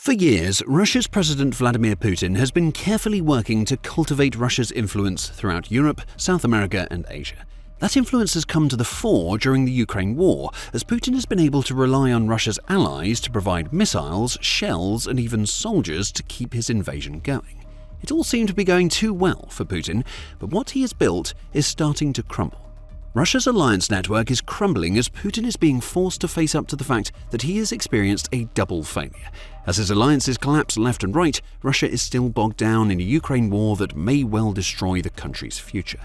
For years, Russia's President Vladimir Putin has been carefully working to cultivate Russia's influence throughout Europe, South America, and Asia. That influence has come to the fore during the Ukraine war, as Putin has been able to rely on Russia's allies to provide missiles, shells, and even soldiers to keep his invasion going. It all seemed to be going too well for Putin, but what he has built is starting to crumble. Russia's alliance network is crumbling as Putin is being forced to face up to the fact that he has experienced a double failure. As his alliances collapse left and right, Russia is still bogged down in a Ukraine war that may well destroy the country's future.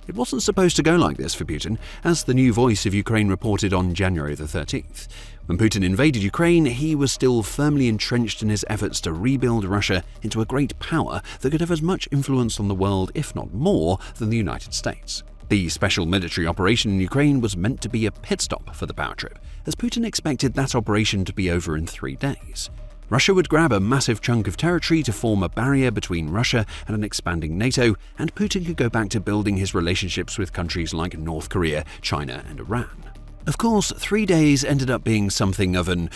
It wasn't supposed to go like this for Putin, as the New Voice of Ukraine reported on January the 13th. When Putin invaded Ukraine, he was still firmly entrenched in his efforts to rebuild Russia into a great power that could have as much influence on the world, if not more, than the United States. The special military operation in Ukraine was meant to be a pit stop for the power trip, as Putin expected that operation to be over in 3 days. Russia would grab a massive chunk of territory to form a barrier between Russia and an expanding NATO, and Putin could go back to building his relationships with countries like North Korea, China, and Iran. Of course, 3 days ended up being something of an,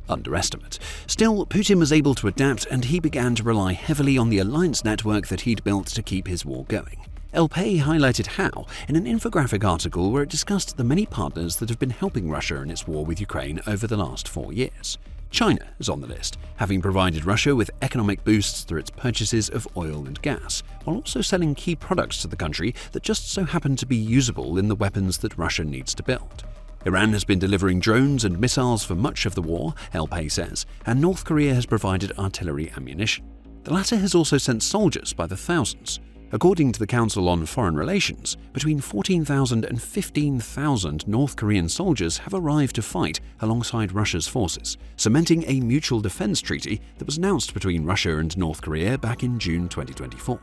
underestimate. Still, Putin was able to adapt, and he began to rely heavily on the alliance network that he'd built to keep his war going. El Pay highlighted how in an infographic article where it discussed the many partners that have been helping Russia in its war with Ukraine over the last 4 years. China is on the list, having provided Russia with economic boosts through its purchases of oil and gas, while also selling key products to the country that just so happen to be usable in the weapons that Russia needs to build. Iran has been delivering drones and missiles for much of the war, El Pay says, and North Korea has provided artillery ammunition. The latter has also sent soldiers by the thousands. According to the Council on Foreign Relations, between 14,000 and 15,000 North Korean soldiers have arrived to fight alongside Russia's forces, cementing a mutual defense treaty that was announced between Russia and North Korea back in June 2024.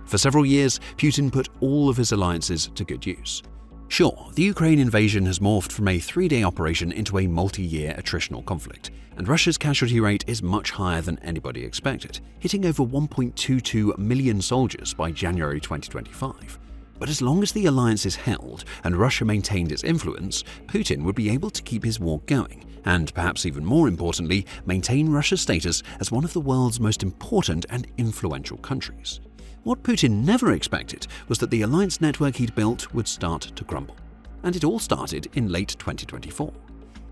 For several years, Putin put all of his alliances to good use. Sure, the Ukraine invasion has morphed from a 3-day operation into a multi-year attritional conflict, and Russia's casualty rate is much higher than anybody expected, hitting over 1.22 million soldiers by January 2025. But as long as the alliance is held and Russia maintained its influence, Putin would be able to keep his war going, and perhaps even more importantly, maintain Russia's status as one of the world's most important and influential countries. What Putin never expected was that the alliance network he'd built would start to crumble. And it all started in late 2024.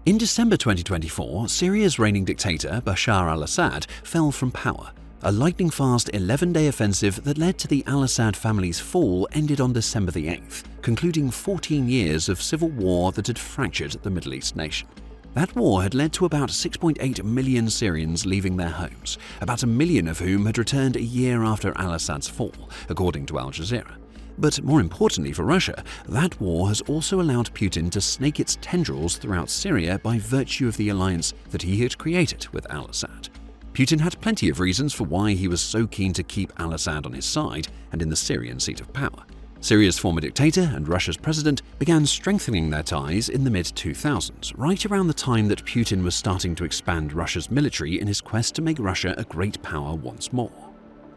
In December 2024, Syria's reigning dictator, Bashar al-Assad, fell from power. A lightning-fast 11-day offensive that led to the al-Assad family's fall ended on December the 8th, concluding 14 years of civil war that had fractured the Middle East nation. That war had led to about 6.8 million Syrians leaving their homes, about 1 million of whom had returned a year after al-Assad's fall, according to Al Jazeera. But more importantly for Russia, that war has also allowed Putin to snake its tendrils throughout Syria by virtue of the alliance that he had created with al-Assad. Putin had plenty of reasons for why he was so keen to keep al-Assad on his side and in the Syrian seat of power. Syria's former dictator and Russia's president began strengthening their ties in the mid-2000s, right around the time that Putin was starting to expand Russia's military in his quest to make Russia a great power once more.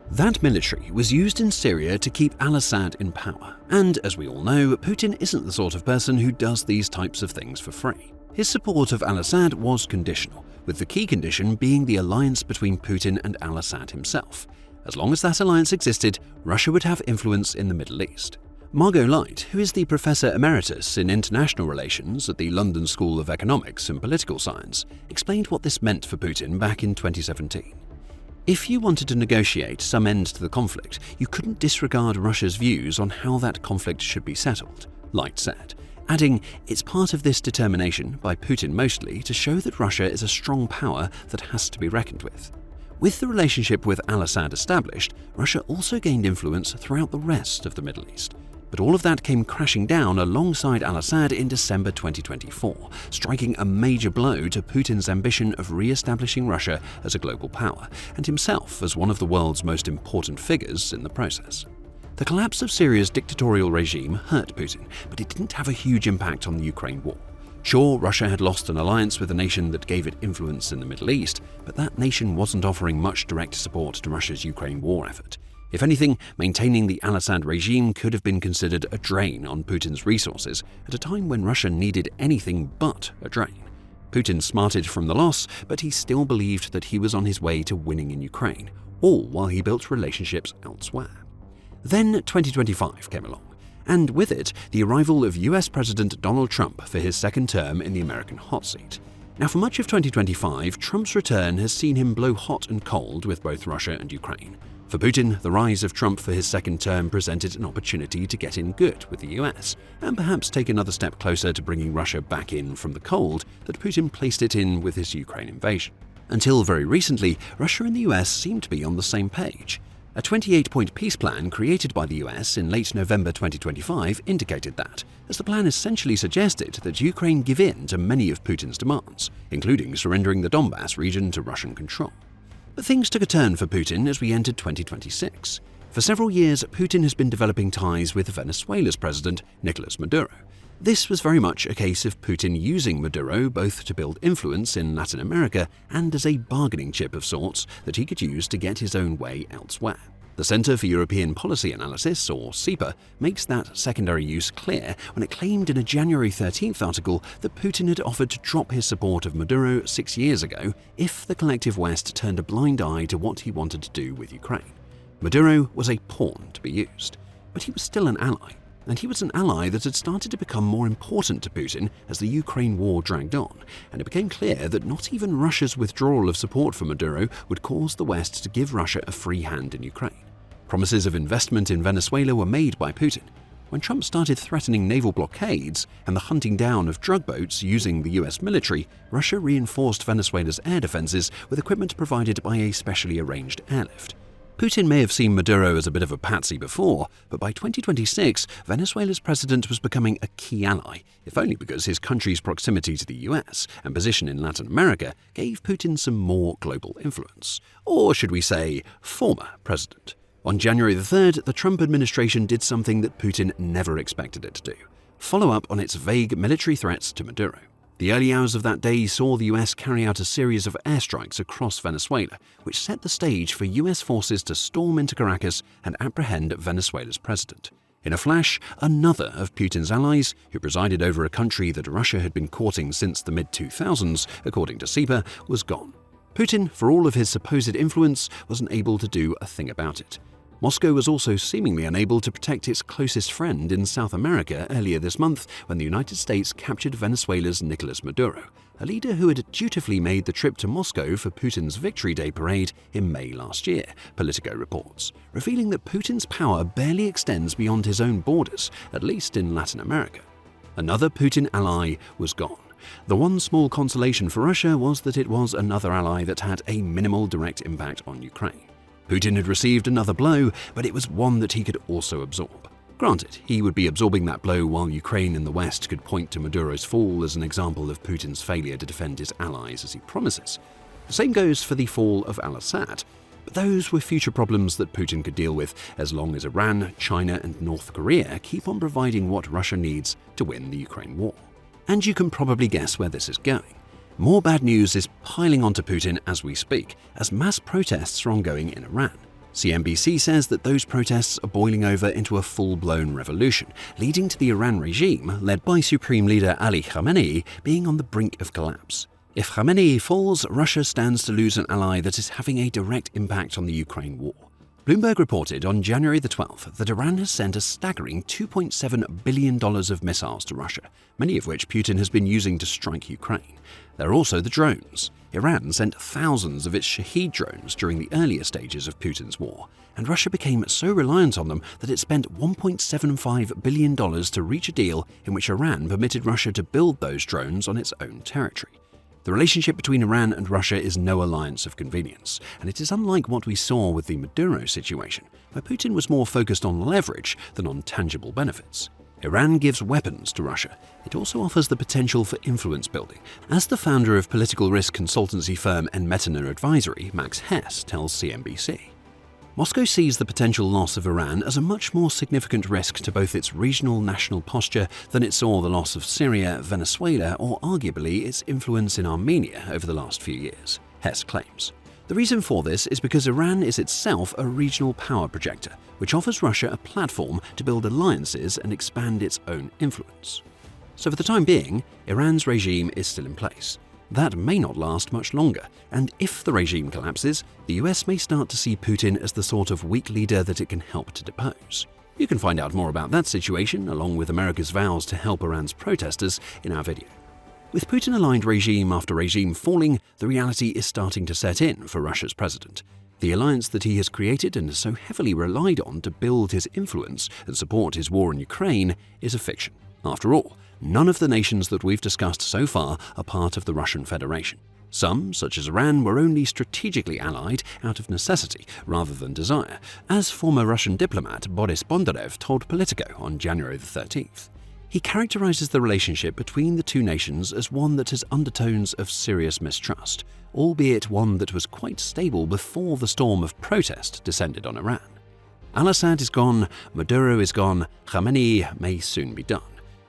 That military was used in Syria to keep al-Assad in power, and as we all know, Putin isn't the sort of person who does these types of things for free. His support of al-Assad was conditional, with the key condition being the alliance between Putin and al-Assad himself. As long as that alliance existed, Russia would have influence in the Middle East. Margot Light, who is the Professor Emeritus in International Relations at the London School of Economics and Political Science, explained what this meant for Putin back in 2017. If you wanted to negotiate some end to the conflict, you couldn't disregard Russia's views on how that conflict should be settled, Light said, adding, it's part of this determination, by Putin mostly, to show that Russia is a strong power that has to be reckoned with. With the relationship with al-Assad established, Russia also gained influence throughout the rest of the Middle East. But all of that came crashing down alongside al-Assad in December 2024, striking a major blow to Putin's ambition of re-establishing Russia as a global power, and himself as one of the world's most important figures in the process. The collapse of Syria's dictatorial regime hurt Putin, but it didn't have a huge impact on the Ukraine war. Sure, Russia had lost an alliance with a nation that gave it influence in the Middle East, but that nation wasn't offering much direct support to Russia's Ukraine war effort. If anything, maintaining the al-Assad regime could have been considered a drain on Putin's resources at a time when Russia needed anything but a drain. Putin smarted from the loss, but he still believed that he was on his way to winning in Ukraine, all while he built relationships elsewhere. Then 2025 came along, and with it, the arrival of US President Donald Trump for his second term in the American hot seat. Now, for much of 2025, Trump's return has seen him blow hot and cold with both Russia and Ukraine. For Putin, the rise of Trump for his second term presented an opportunity to get in good with the US, and perhaps take another step closer to bringing Russia back in from the cold that Putin placed it in with his Ukraine invasion. Until very recently, Russia and the US seemed to be on the same page. A 28-point peace plan created by the US in late November 2025 indicated that, as the plan essentially suggested that Ukraine give in to many of Putin's demands, including surrendering the Donbass region to Russian control. But things took a turn for Putin as we entered 2026. For several years, Putin has been developing ties with Venezuela's president, Nicolas Maduro. This was very much a case of Putin using Maduro both to build influence in Latin America and as a bargaining chip of sorts that he could use to get his own way elsewhere. The Center for European Policy Analysis, or CEPA, makes that secondary use clear when it claimed in a January 13th article that Putin had offered to drop his support of Maduro 6 years ago if the collective West turned a blind eye to what he wanted to do with Ukraine. Maduro was a pawn to be used, but he was still an ally. And he was an ally that had started to become more important to Putin as the Ukraine war dragged on, and it became clear that not even Russia's withdrawal of support for Maduro would cause the West to give Russia a free hand in Ukraine. Promises of investment in Venezuela were made by Putin. When Trump started threatening naval blockades and the hunting down of drug boats using the US military, Russia reinforced Venezuela's air defenses with equipment provided by a specially arranged airlift. Putin may have seen Maduro as a bit of a patsy before, but by 2026, Venezuela's president was becoming a key ally, if only because his country's proximity to the US and position in Latin America gave Putin some more global influence. Or should we say, former president. On January the 3rd, the Trump administration did something that Putin never expected it to do: follow up on its vague military threats to Maduro. The early hours of that day saw the US carry out a series of airstrikes across Venezuela, which set the stage for US forces to storm into Caracas and apprehend Venezuela's president. In a flash, another of Putin's allies, who presided over a country that Russia had been courting since the mid-2000s, according to CEPA, was gone. Putin, for all of his supposed influence, wasn't able to do a thing about it. Moscow was also seemingly unable to protect its closest friend in South America earlier this month when the United States captured Venezuela's Nicolas Maduro, a leader who had dutifully made the trip to Moscow for Putin's Victory Day parade in May last year, Politico reports, revealing that Putin's power barely extends beyond his own borders, at least in Latin America. Another Putin ally was gone. The one small consolation for Russia was that it was another ally that had a minimal direct impact on Ukraine. Putin had received another blow, but it was one that he could also absorb. Granted, he would be absorbing that blow while Ukraine and the West could point to Maduro's fall as an example of Putin's failure to defend his allies as he promises. The same goes for the fall of al-Assad, but those were future problems that Putin could deal with as long as Iran, China and North Korea keep on providing what Russia needs to win the Ukraine war. And you can probably guess where this is going. More bad news is piling onto Putin as we speak, as mass protests are ongoing in Iran. CNBC says that those protests are boiling over into a full-blown revolution, leading to the Iran regime, led by Supreme Leader Ali Khamenei, being on the brink of collapse. If Khamenei falls, Russia stands to lose an ally that is having a direct impact on the Ukraine war. Bloomberg reported on January the 12th that Iran has sent a staggering $2.7 billion of missiles to Russia, many of which Putin has been using to strike Ukraine. There are also the drones. Iran sent thousands of its Shahed drones during the earlier stages of Putin's war, and Russia became so reliant on them that it spent $1.75 billion to reach a deal in which Iran permitted Russia to build those drones on its own territory. The relationship between Iran and Russia is no alliance of convenience, and it is unlike what we saw with the Maduro situation, where Putin was more focused on leverage than on tangible benefits. Iran gives weapons to Russia. It also offers the potential for influence building, as the founder of political risk consultancy firm Enmetana Advisory, Max Hess, tells CNBC. Moscow sees the potential loss of Iran as a much more significant risk to both its regional national posture than it saw the loss of Syria, Venezuela, or arguably its influence in Armenia over the last few years, Hess claims. The reason for this is because Iran is itself a regional power projector, which offers Russia a platform to build alliances and expand its own influence. So for the time being, Iran's regime is still in place. that may not last much longer, and if the regime collapses, the US may start to see Putin as the sort of weak leader that it can help to depose. You can find out more about that situation, along with America's vows to help Iran's protesters, in our video. With Putin-aligned regime after regime falling, the reality is starting to set in for Russia's president. The alliance that he has created and so heavily relied on to build his influence and support his war in Ukraine is a fiction. After all, none of the nations that we've discussed so far are part of the Russian Federation. Some, such as Iran, were only strategically allied out of necessity rather than desire, as former Russian diplomat Boris Bondarev told Politico on January 13th. He characterizes the relationship between the two nations as one that has undertones of serious mistrust, albeit one that was quite stable before the storm of protest descended on Iran. Al-Assad is gone, Maduro is gone, Khamenei may soon be done.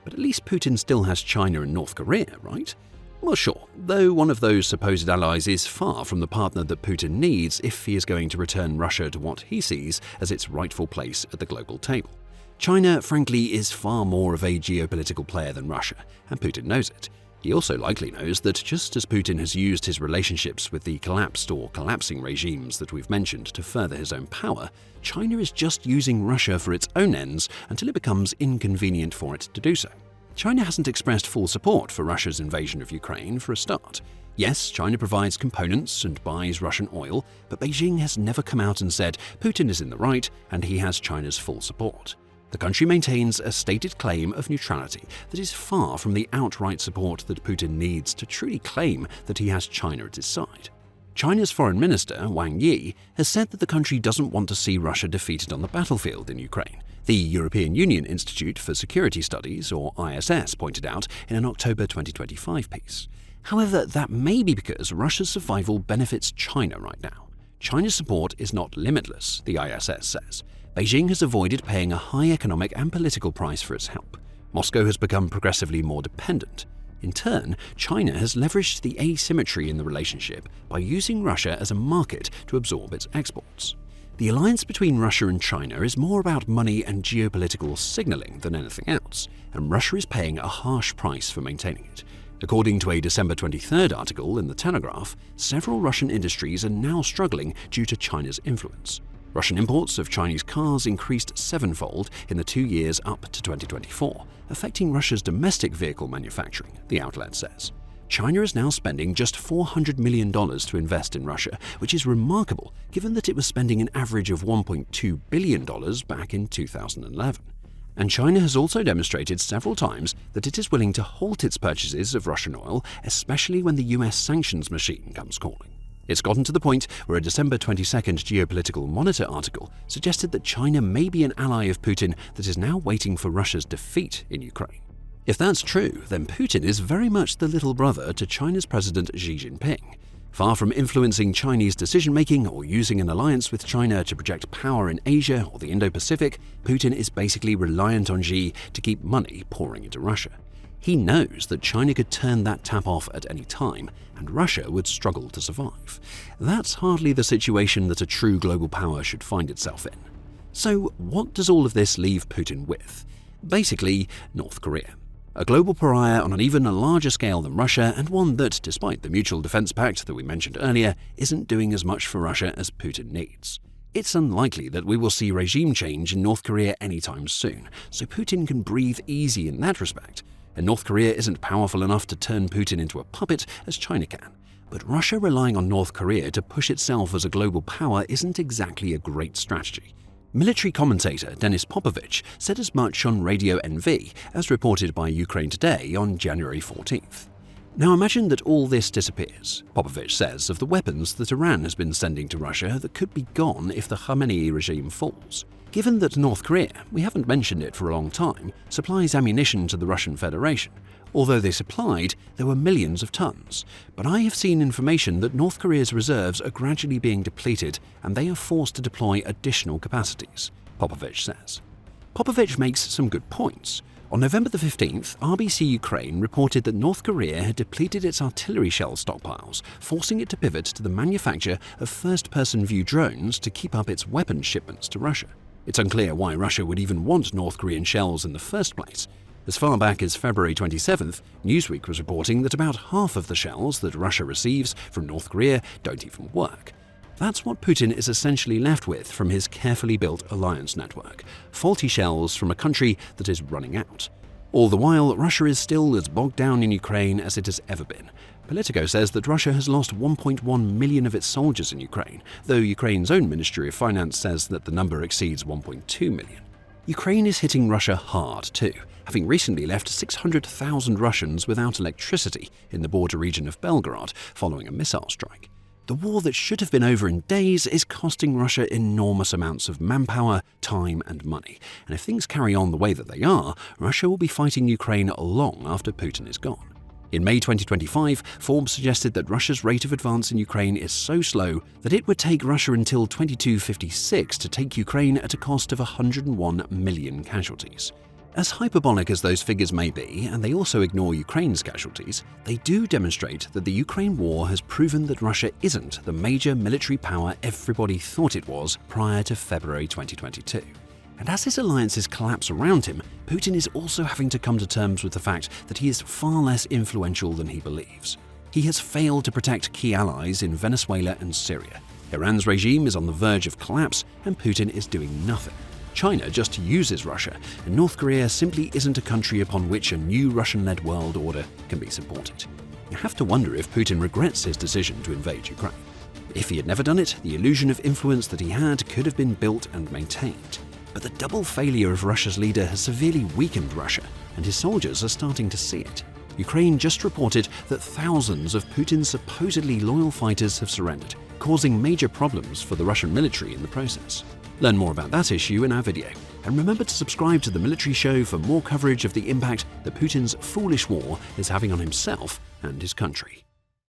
But at least Putin still has China and North Korea, right? Well, sure, though one of those supposed allies is far from the partner that Putin needs if he is going to return Russia to what he sees as its rightful place at the global table. China, frankly, is far more of a geopolitical player than Russia, and Putin knows it. He also likely knows that just as Putin has used his relationships with the collapsed or collapsing regimes that we've mentioned to further his own power, China is just using Russia for its own ends until it becomes inconvenient for it to do so. China hasn't expressed full support for Russia's invasion of Ukraine for a start. Yes, China provides components and buys Russian oil, but Beijing has never come out and said Putin is in the right and he has China's full support. The country maintains a stated claim of neutrality that is far from the outright support that Putin needs to truly claim that he has China at his side. China's foreign minister, Wang Yi, has said that the country doesn't want to see Russia defeated on the battlefield in Ukraine. The European Union Institute for Security Studies, or ISS, pointed out in an October 2025 piece. However, that may be because Russia's survival benefits China right now. China's support is not limitless, the ISS says. Beijing has avoided paying a high economic and political price for its help. Moscow has become progressively more dependent. In turn, China has leveraged the asymmetry in the relationship by using Russia as a market to absorb its exports. The alliance between Russia and China is more about money and geopolitical signaling than anything else, and Russia is paying a harsh price for maintaining it. According to a December 23rd article in The Telegraph, several Russian industries are now struggling due to China's influence. Russian imports of Chinese cars increased sevenfold in the 2 years up to 2024, affecting Russia's domestic vehicle manufacturing, the outlet says. China is now spending just $400 million to invest in Russia, which is remarkable given that it was spending an average of $1.2 billion back in 2011. And China has also demonstrated several times that it is willing to halt its purchases of Russian oil, especially when the US sanctions machine comes calling. It's gotten to the point where a December 22nd Geopolitical Monitor article suggested that China may be an ally of Putin that is now waiting for Russia's defeat in Ukraine. If that's true, then Putin is very much the little brother to China's President Xi Jinping. Far from influencing Chinese decision-making or using an alliance with China to project power in Asia or the Indo-Pacific, Putin is basically reliant on Xi to keep money pouring into Russia. He knows that China could turn that tap off at any time, and Russia would struggle to survive. That's hardly the situation that a true global power should find itself in. So what does all of this leave Putin with? Basically, North Korea. A global pariah on an even larger scale than Russia, and one that, despite the Mutual Defense Pact that we mentioned earlier, isn't doing as much for Russia as Putin needs. It's unlikely that we will see regime change in North Korea anytime soon, so Putin can breathe easy in that respect. And North Korea isn't powerful enough to turn Putin into a puppet as China can. But Russia relying on North Korea to push itself as a global power isn't exactly a great strategy. Military commentator Denis Popovich said as much on Radio NV, as reported by Ukraine Today on January 14th. Now imagine that all this disappears, Popovich says of the weapons that Iran has been sending to Russia that could be gone if the Khamenei regime falls. Given that North Korea, we haven't mentioned it for a long time, supplies ammunition to the Russian Federation. Although they supplied, there were millions of tons. But I have seen information that North Korea's reserves are gradually being depleted and they are forced to deploy additional capacities, Popovich says. Popovich makes some good points. On November the 15th, RBC Ukraine reported that North Korea had depleted its artillery shell stockpiles, forcing it to pivot to the manufacture of first-person view drones to keep up its weapons shipments to Russia. It's unclear why Russia would even want North Korean shells in the first place. As far back as February 27th, Newsweek was reporting that about half of the shells that Russia receives from North Korea don't even work. That's what Putin is essentially left with from his carefully built alliance network: faulty shells from a country that is running out. All the while, Russia is still as bogged down in Ukraine as it has ever been. Politico says that Russia has lost 1.1 million of its soldiers in Ukraine, though Ukraine's own Ministry of Finance says that the number exceeds 1.2 million. Ukraine is hitting Russia hard too, having recently left 600,000 Russians without electricity in the border region of Belgorod following a missile strike. The war that should have been over in days is costing Russia enormous amounts of manpower, time and money. And if things carry on the way that they are, Russia will be fighting Ukraine long after Putin is gone. In May 2025, Forbes suggested that Russia's rate of advance in Ukraine is so slow that it would take Russia until 2256 to take Ukraine at a cost of 101 million casualties. As hyperbolic as those figures may be, and they also ignore Ukraine's casualties, they do demonstrate that the Ukraine war has proven that Russia isn't the major military power everybody thought it was prior to February 2022. And as his alliances collapse around him, Putin is also having to come to terms with the fact that he is far less influential than he believes. He has failed to protect key allies in Venezuela and Syria. Iran's regime is on the verge of collapse, and Putin is doing nothing. China just uses Russia, and North Korea simply isn't a country upon which a new Russian-led world order can be supported. You have to wonder if Putin regrets his decision to invade Ukraine. If he had never done it, the illusion of influence that he had could have been built and maintained. But the double failure of Russia's leader has severely weakened Russia, and his soldiers are starting to see it. Ukraine just reported that thousands of Putin's supposedly loyal fighters have surrendered, causing major problems for the Russian military in the process. Learn more about that issue in our video, and remember to subscribe to The Military Show for more coverage of the impact that Putin's foolish war is having on himself and his country.